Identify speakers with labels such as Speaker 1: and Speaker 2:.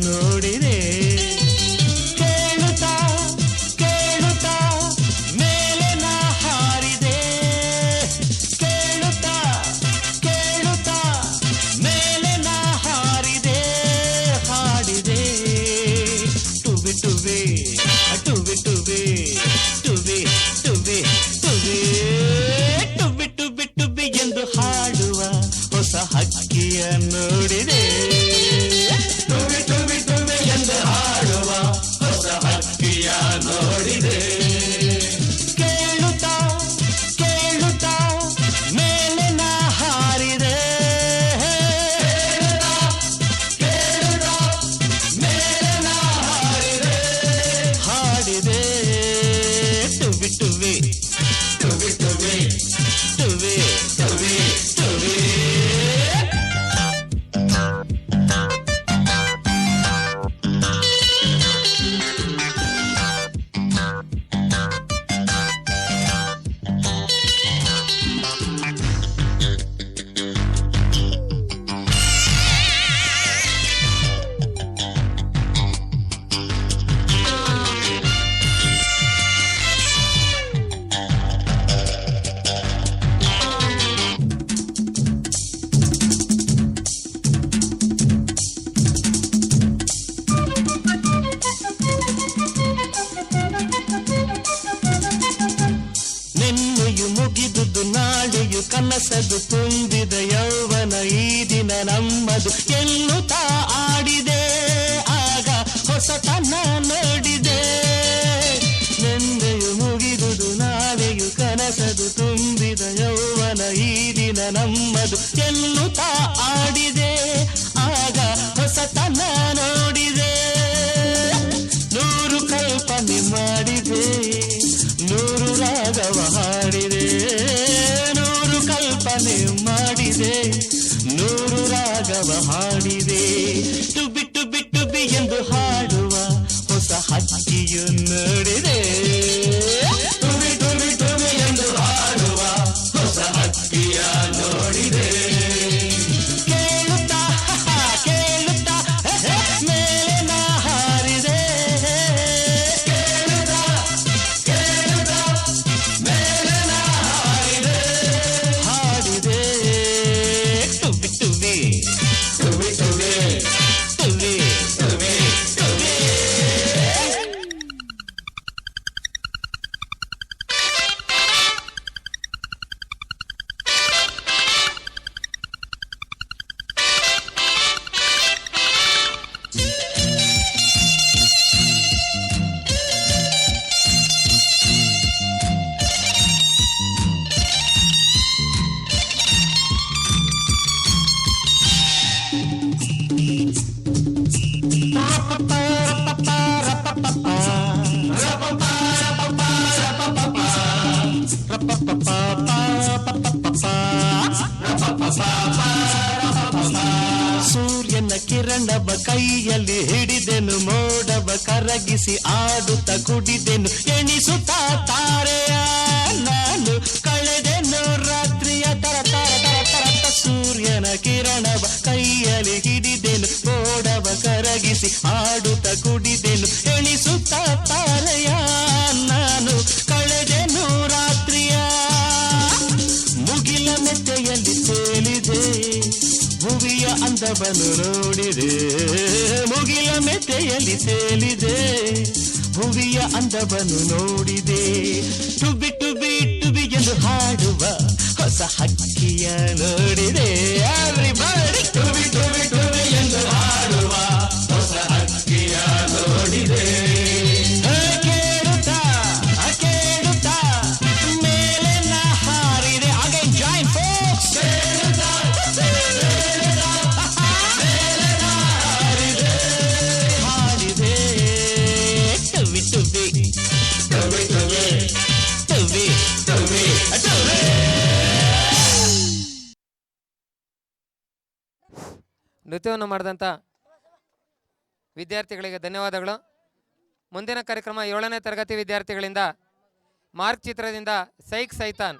Speaker 1: ನೋಡಿದೆ ಕೇಳುತ್ತಾ ಕೇಳುತ್ತಾ ಮೇಲೆ ನಾ ಹಾರಿದೆ ಕೇಳುತ್ತಾ ಕೇಳುತ್ತಾ ಮೇಲೆ ನಾ ಹಾರಿದೆ ಹಾಡಿದೆ ಟುವಿ ಟುವಿ ಟುವಿ ಟುವಿ ಟುವಿ ಟುವಿ ಟುವಿ ಟುವಿ ಟುವಿ ಟುವಿ ಎಂದು ಹಾಡುವ ಹೊಸ ಹಕ್ಕಿಯ ನೋಡಿದೆ ಟುವಿ ಟುವಿ ಟುವಿ ಎಂದು ಹಾಡುವ ಹೊಸ ಹಕ್ಕಿಯ ನೋಡಿದೆ ಕೇಳುತ್ತಾ ಕೇಳುತ್ತಾ ಮೇಲೆ ನಾ ಹಾರಿದೆ ಕೇಳುತ್ತಾ ಮೇಲೆ ನಾ ಹಾರಿದೆ ಹಾಡಿದೆ ಟುವಿ ಟುವಿ ಟುವಿ ಟುವಿ ಟುವಿ ಟುವಿ ಟುವಿ ನಿನ್ನೆಯು ಮುಗಿದುದು ನಾಳೆಯು ಕನಸದು ತುಂಬಿದ ಯೌವನ ಈ ದಿನ ನಮ್ಮದು ಎನ್ನುತ್ತಾ ಆಡಿದೆ ಆಗ ಹೊಸತನ ನೋಡಿದೆ ನಿನ್ನೆಯು ಮುಗಿದುದು ನಾಳೆಯು ಕನಸದು ತುಂಬಿದ ಯೌವನ ಈ ದಿನ ನಮ್ಮದು ಎನ್ನುತ್ತಾ ಆಡಿದೆ ಆಗ ಹೊಸತನ ನೋಡಿದೆ ನೂರು ಕಲ್ಪನೆ ಮಾಡಿದೆ ನೂರು ರಾಗವ ಹಾಡಿದೆ ನೂರು ಕಲ್ಪನೆ ಮಾಡಿದೆ ನೂರು ರಾಗವ ಹಾಡಿದೆ ಟುಬಿ ಟುಬಿ ಟುಬಿ ಎಂದು ಹಾಡುವ ಹೊಸ ಹಕ್ಕಿಯು ನೋಡಿದೆ ಟುಬಿ ಟುಬಿ ಟುಬಿ ಎಂದು ಹಾಡುವ ಹೊಸ ಹಕ್ಕಿಯ ನೋಡಿದೆ ಕೇಳುತ್ತಾ ಕೇಳುತ್ತಾ ಮೇಲೆ ನಾ ಹಾರಿದೆ ಕೇಳುತ್ತಾ ಕೇಳುತ್ತಾ ಮೇಲೆ ನಾ ಹಾರಿದೆ ಹಾಡಿದೆ ಟುಬಿ ಟುಬಿ ಟುಬಿ ಟುಬಿ ಟುಬಿ ಟುಬಿ ಟುಬಿ ಸೂರ್ಯನ ಕಿರಣವ ಕೈಯಲ್ಲಿ ಹಿಡಿದೆನು ಮೋಡವ ಕರಗಿಸಿ ಆಡುತ್ತ ಕುಡಿದೆನು ಎಣಿಸುತ್ತಾ ತಾರೆಯ ನಾನು ಕಳೆದೆನು ರಾತ್ರಿಯ ತರ ತರ ತರ ತರ ಸೂರ್ಯನ ಕಿರಣವ ಕೈಯಲ್ಲಿ ಹಿಡಿದೆನು ಮೋಡವ ಕರಗಿಸಿ ಆಡುತ್ತ ಕುಡಿದೆನು ಎಣಿಸುತ್ತಾ ತಾರೆಯ ನಾನು ಕಳೆದೆನು ರಾತ್ರಿಯ ಮುಗಿಲ ಮೆತ್ತೆಯಲ್ಲಿ ತೇಲಿದೆ ಭುವಿಯ ಅಂದವನ್ನು ನೋಡಿದೆ ಮುಗಿಲ ಮೆತ್ತೆಯಲ್ಲಿ ತೇಲಿದೆ ಭುವಿಯ ಅಂದವನ್ನು ನೋಡಿದೆ ಟುಬಿ ಟುಬಿ ಟುಬಿ ಎಂದು ಹಾಡುವ ಹೊಸ ಹಕ್ಕಿಯ ನೋಡಿದೆ ಎವ್ರಿಬಡಿ ಟುಬಿ ಟುಬಿ ಟುಬಿ ಎಂದು ಹಾಡುವ ಹೊಸ ಹಕ್ಕಿಯ ನೋಡಿದೆ ಕೇಳುತ್ತಾ ಕೇಳುತ್ತಾ ಮೇಲೆ ನಾ ಹಾರಿದೆ ಅಗೈನ್ ಜಾಯಿನ್ ಫೋಕ್ಸ್ ಕೇಳುತ್ತಾ ಮೇಲೆ ನಾ ಹಾರಿದೆ ಹಾಡಿದೆ ಟುಬಿ ಟುಬಿ ಟುಬಿ ಟುಬಿ ಟುಬಿ ಟುಬಿ ಟುಬಿ
Speaker 2: ನೃತ್ಯವನ್ನು ಮಾಡಿದಂಥ ವಿದ್ಯಾರ್ಥಿಗಳಿಗೆ ಧನ್ಯವಾದಗಳು. ಮುಂದಿನ ಕಾರ್ಯಕ್ರಮ 7ನೇ ತರಗತಿ ವಿದ್ಯಾರ್ಥಿಗಳಿಂದ ಮಾರ್ಕ್ ಚಿತ್ರದಿಂದ ಸೈಕ್ ಸೈತಾನ್